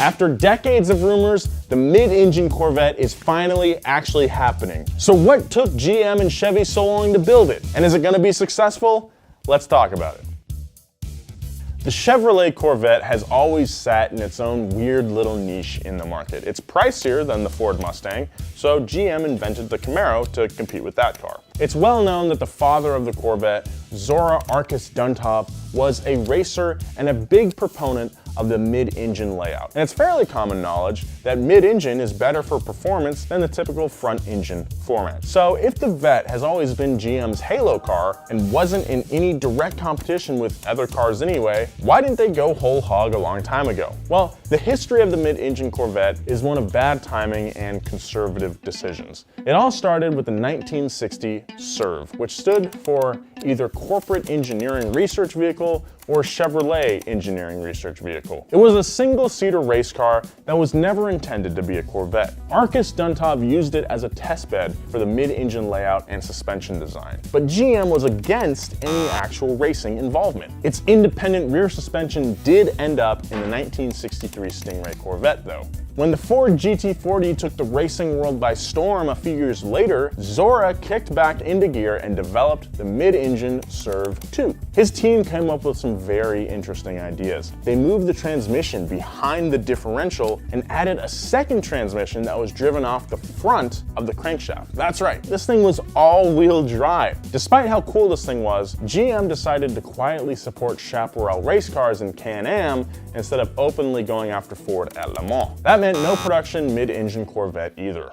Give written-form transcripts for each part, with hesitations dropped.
After decades of rumors, the mid-engine Corvette is finally actually happening. So what took GM and Chevy so long to build it? And is it going to be successful? Let's talk about it. The Chevrolet Corvette has always sat in its own weird little niche in the market. It's pricier than the Ford Mustang, so GM invented the Camaro to compete with that car. It's well known that the father of the Corvette, Zora Arkus Duntov, was a racer and a big proponent of the mid-engine layout. And it's fairly common knowledge that mid-engine is better for performance than the typical front-engine format. So if the Vette has always been GM's halo car and wasn't in any direct competition with other cars anyway, why didn't they go whole hog a long time ago? Well, the history of the mid-engine Corvette is one of bad timing and conservative decisions. It all started with the 1960 CERV, which stood for either Corporate Engineering Research Vehicle or Chevrolet Engineering Research Vehicle. It was a single-seater race car that was never intended to be a Corvette. Arkus Duntov used it as a testbed for the mid-engine layout and suspension design. But GM was against any actual racing involvement. Its independent rear suspension did end up in the 1963 Stingray Corvette though. When the Ford GT40 took the racing world by storm a few years later, Zora kicked back into gear and developed the mid-engine CERV 2. His team came up with some very interesting ideas. They moved the transmission behind the differential and added a second transmission that was driven off the front of the crankshaft. That's right, this thing was all-wheel drive. Despite how cool this thing was, GM decided to quietly support Chaparral race cars in Can-Am instead of openly going after Ford at Le Mans. That meant no production mid-engine Corvette either.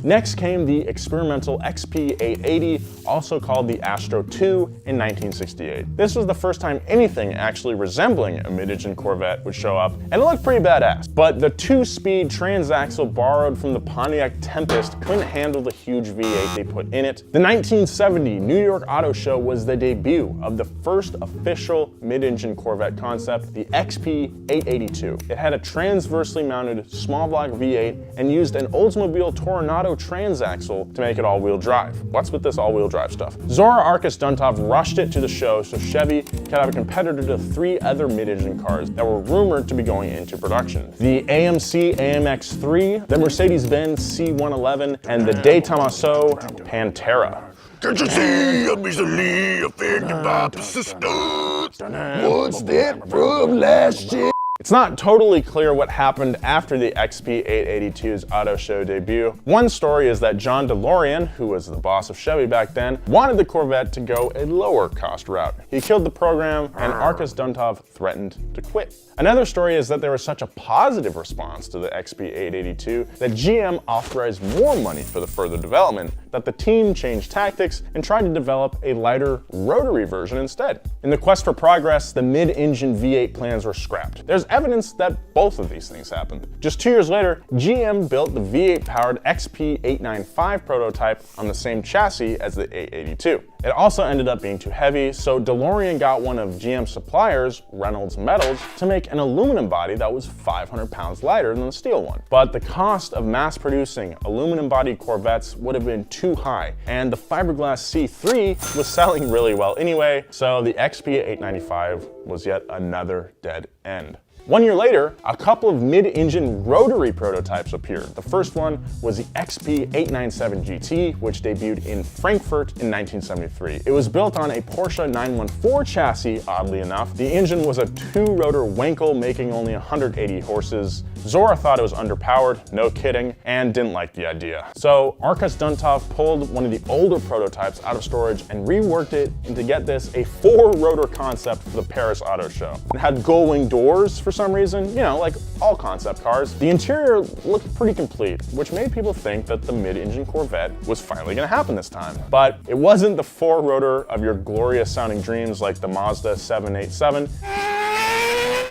Next came the experimental XP880, also called the Astro 2, in 1968. This was the first time anything actually resembling a mid-engine Corvette would show up, and it looked pretty badass. But the two-speed transaxle borrowed from the Pontiac Tempest couldn't handle the huge V8 they put in it. The 1970 New York Auto Show was the debut of the first official mid-engine Corvette concept, the XP882. It had a transversely mounted small block V8 and used an Oldsmobile Toronado transaxle to make it all-wheel drive. What's with this all-wheel drive stuff? Zora Arkus Duntov rushed it to the show so Chevy could have a competitor to 3 other mid-engine cars that were rumored to be going into production. The AMC AMX3, the Mercedes-Benz C111, and the Daytona Pantera. Can't you see I'm easily offended by persistence? One step from last year. It's not totally clear what happened after the XP882's auto show debut. One story is that John DeLorean, who was the boss of Chevy back then, wanted the Corvette to go a lower cost route. He killed the program and Arkus Duntov threatened to quit. Another story is that there was such a positive response to the XP882 that GM authorized more money for the further development that the team changed tactics and tried to develop a lighter rotary version instead. In the quest for progress, the mid-engine V8 plans were scrapped. There's evidence that both of these things happened. Just 2 years later, GM built the V8-powered XP895 prototype on the same chassis as the 882. It also ended up being too heavy, so DeLorean got one of GM's suppliers, Reynolds Metals, to make an aluminum body that was 500 pounds lighter than the steel one. But the cost of mass-producing aluminum-bodied Corvettes would have been too high, and the fiberglass C3 was selling really well anyway, so the XP895 was yet another dead end. 1 year later, a couple of mid-engine rotary prototypes appeared. The first one was the XP897 GT, which debuted in Frankfurt in 1973. It was built on a Porsche 914 chassis, oddly enough. The engine was a 2-rotor Wankel making only 180 horses. Zora thought it was underpowered, no kidding, and didn't like the idea. So Arkus Duntov pulled one of the older prototypes out of storage and reworked it into, get this, a 4-rotor concept for the Paris Auto Show. It had gull-wing doors for some reason, you know, like all concept cars. The interior looked pretty complete, which made people think that the mid-engine Corvette was finally gonna happen this time. But it wasn't the 4-rotor of your glorious sounding dreams like the Mazda 787.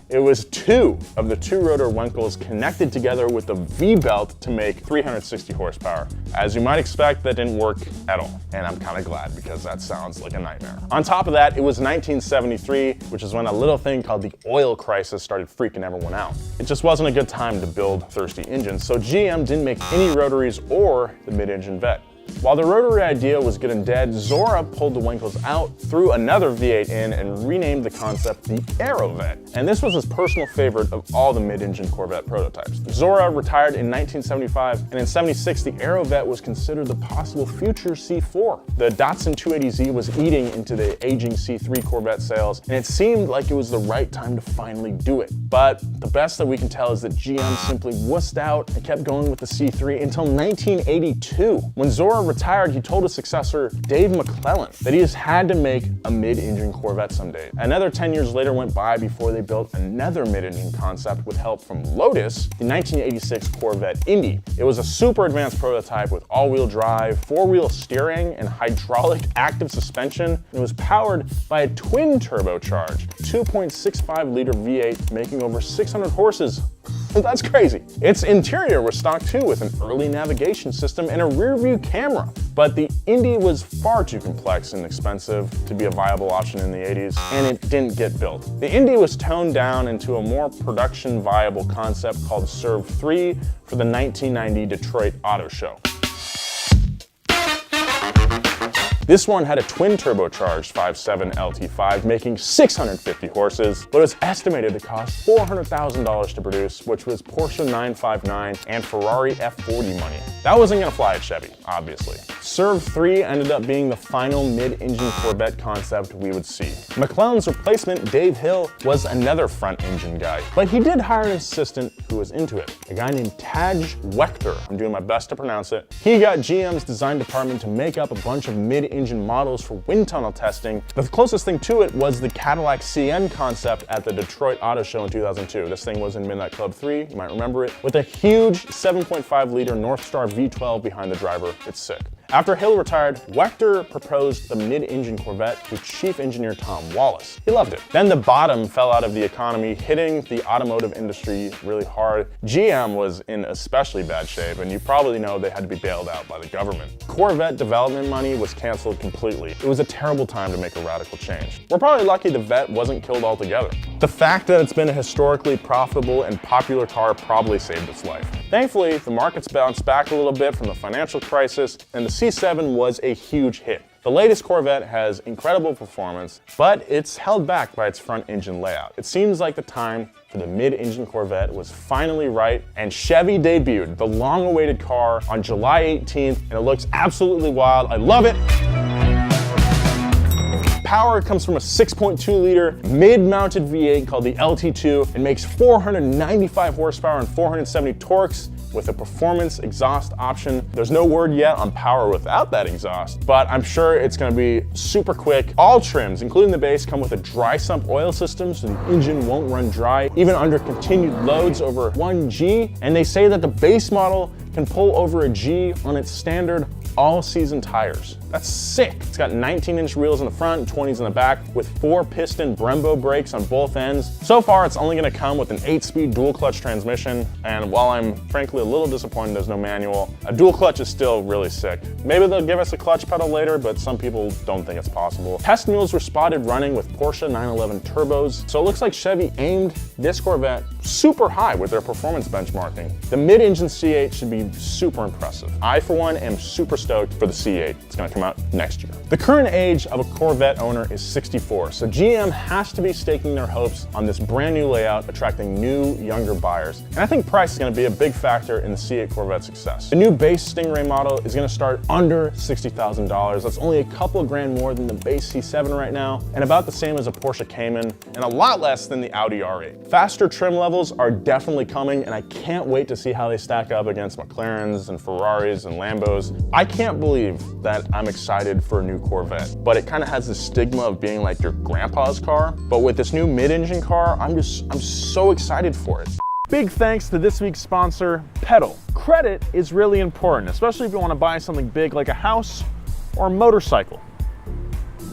It was 2 of the 2-rotor Wankels connected together with a V-belt to make 360 horsepower. As you might expect, that didn't work at all. And I'm kind of glad, because that sounds like a nightmare. On top of that, it was 1973, which is when a little thing called the oil crisis started freaking everyone out. It just wasn't a good time to build thirsty engines, so GM didn't make any rotaries or the mid-engine Vette. While the rotary idea was good and dead, Zora pulled the Winkles out, threw another V8 in, and renamed the concept the Aerovette. And this was his personal favorite of all the mid-engine Corvette prototypes. Zora retired in 1975, and in 76, the Aerovette was considered the possible future C4. The Datsun 280Z was eating into the aging C3 Corvette sales, and it seemed like it was the right time to finally do it. But the best that we can tell is that GM simply wussed out and kept going with the C3 until 1982. When Zora retired, he told his successor, Dave McClellan, that he just had to make a mid-engine Corvette someday. Another 10 years later went by before they built another mid-engine concept with help from Lotus, the 1986 Corvette Indy. It was a super advanced prototype with all-wheel drive, four-wheel steering, and hydraulic active suspension. It was powered by a twin turbocharged 2.65-liter V8 making over 600 horses. That's crazy. Its interior was stock too, with an early navigation system and a rear-view camera. But the Indy was far too complex and expensive to be a viable option in the 80s, and it didn't get built. The Indy was toned down into a more production-viable concept called Serve 3 for the 1990 Detroit Auto Show. This one had a twin turbocharged 5.7 LT5 making 650 horses, but it was estimated to cost $400,000 to produce, which was Porsche 959 and Ferrari F40 money. That wasn't gonna fly at Chevy, obviously. Serve 3 ended up being the final mid-engine Corvette concept we would see. McClellan's replacement, Dave Hill, was another front-engine guy, but he did hire an assistant who was into it, a guy named Taj Wechter. I'm doing my best to pronounce it. He got GM's design department to make up a bunch of mid-engine models for wind tunnel testing. The closest thing to it was the Cadillac CN concept at the Detroit Auto Show in 2002. This thing was in Midnight Club 3, you might remember it, with a huge 7.5-liter Northstar V12 behind the driver. It's sick. After Hill retired, Wechter proposed the mid-engine Corvette to chief engineer Tom Wallace. He loved it. Then the bottom fell out of the economy, hitting the automotive industry really hard. GM was in especially bad shape, and you probably know they had to be bailed out by the government. Corvette development money was canceled completely. It was a terrible time to make a radical change. We're probably lucky the Vette wasn't killed altogether. The fact that it's been a historically profitable and popular car probably saved its life. Thankfully, the market's bounced back a little bit from the financial crisis, and the C7 was a huge hit. The latest Corvette has incredible performance, but it's held back by its front engine layout. It seems like the time for the mid-engine Corvette was finally right, and Chevy debuted the long-awaited car on July 18th, and it looks absolutely wild. I love it. Power comes from a 6.2-liter mid-mounted V8 called the LT2. It makes 495 horsepower and 470 torques with a performance exhaust option. There's no word yet on power without that exhaust, but I'm sure it's gonna be super quick. All trims, including the base, come with a dry sump oil system so the engine won't run dry, even under continued loads over 1 G. And they say that the base model can pull over a G on its standard all-season tires. That's sick. It's got 19-inch wheels in the front and 20s in the back with 4-piston Brembo brakes on both ends. So far, it's only gonna come with an 8-speed dual-clutch transmission, and while I'm frankly a little disappointed there's no manual, a dual clutch is still really sick. Maybe they'll give us a clutch pedal later, but some people don't think it's possible. Test mules were spotted running with Porsche 911 turbos, so it looks like Chevy aimed this Corvette super high with their performance benchmarking. The mid-engine C8 should be super impressive. I, for one, am super stoked for the C8. It's gonna come out next year. The current age of a Corvette owner is 64, so GM has to be staking their hopes on this brand new layout, attracting new, younger buyers. And I think price is gonna be a big factor in the C8 Corvette success. The new base Stingray model is gonna start under $60,000. That's only a couple of grand more than the base C7 right now, and about the same as a Porsche Cayman, and a lot less than the Audi R8. Faster trim levels are definitely coming, and I can't wait to see how they stack up against McLarens and Ferraris and Lambos. I can't believe that I'm excited for a new Corvette, but it kind of has the stigma of being like your grandpa's car. But with this new mid-engine car, I'm so excited for it. Big thanks to this week's sponsor, Pedal. Credit is really important, especially if you want to buy something big like a house or a motorcycle.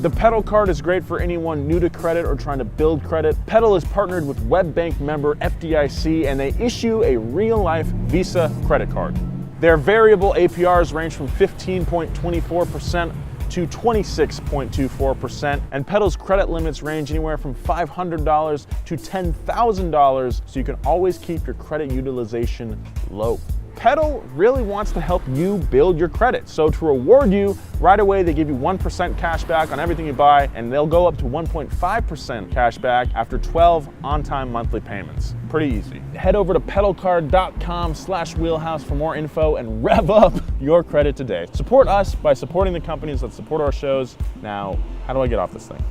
The Pedal card is great for anyone new to credit or trying to build credit. Pedal is partnered with WebBank member FDIC, and they issue a real-life Visa credit card. Their variable APRs range from 15.24% to 26.24%, and Pedal's credit limits range anywhere from $500 to $10,000, so you can always keep your credit utilization low. Pedal really wants to help you build your credit. So to reward you, right away they give you 1% cash back on everything you buy, and they'll go up to 1.5% cash back after 12 on-time monthly payments. Pretty easy. Head over to pedalcard.com/wheelhouse for more info and rev up your credit today. Support us by supporting the companies that support our shows. Now, how do I get off this thing?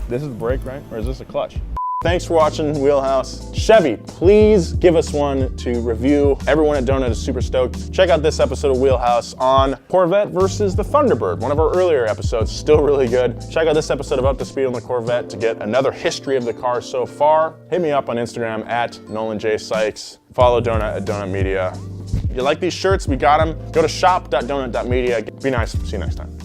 This is the brake, right? Or is this a clutch? Thanks for watching Wheelhouse. Chevy, please give us one to review. Everyone at Donut is super stoked. Check out this episode of Wheelhouse on Corvette versus the Thunderbird, one of our earlier episodes, still really good. Check out this episode of Up to Speed on the Corvette to get another history of the car so far. Hit me up on Instagram at Nolan J. Sykes. Follow Donut at Donut Media. If you like these shirts, we got them. Go to shop.donut.media. Be nice. See you next time.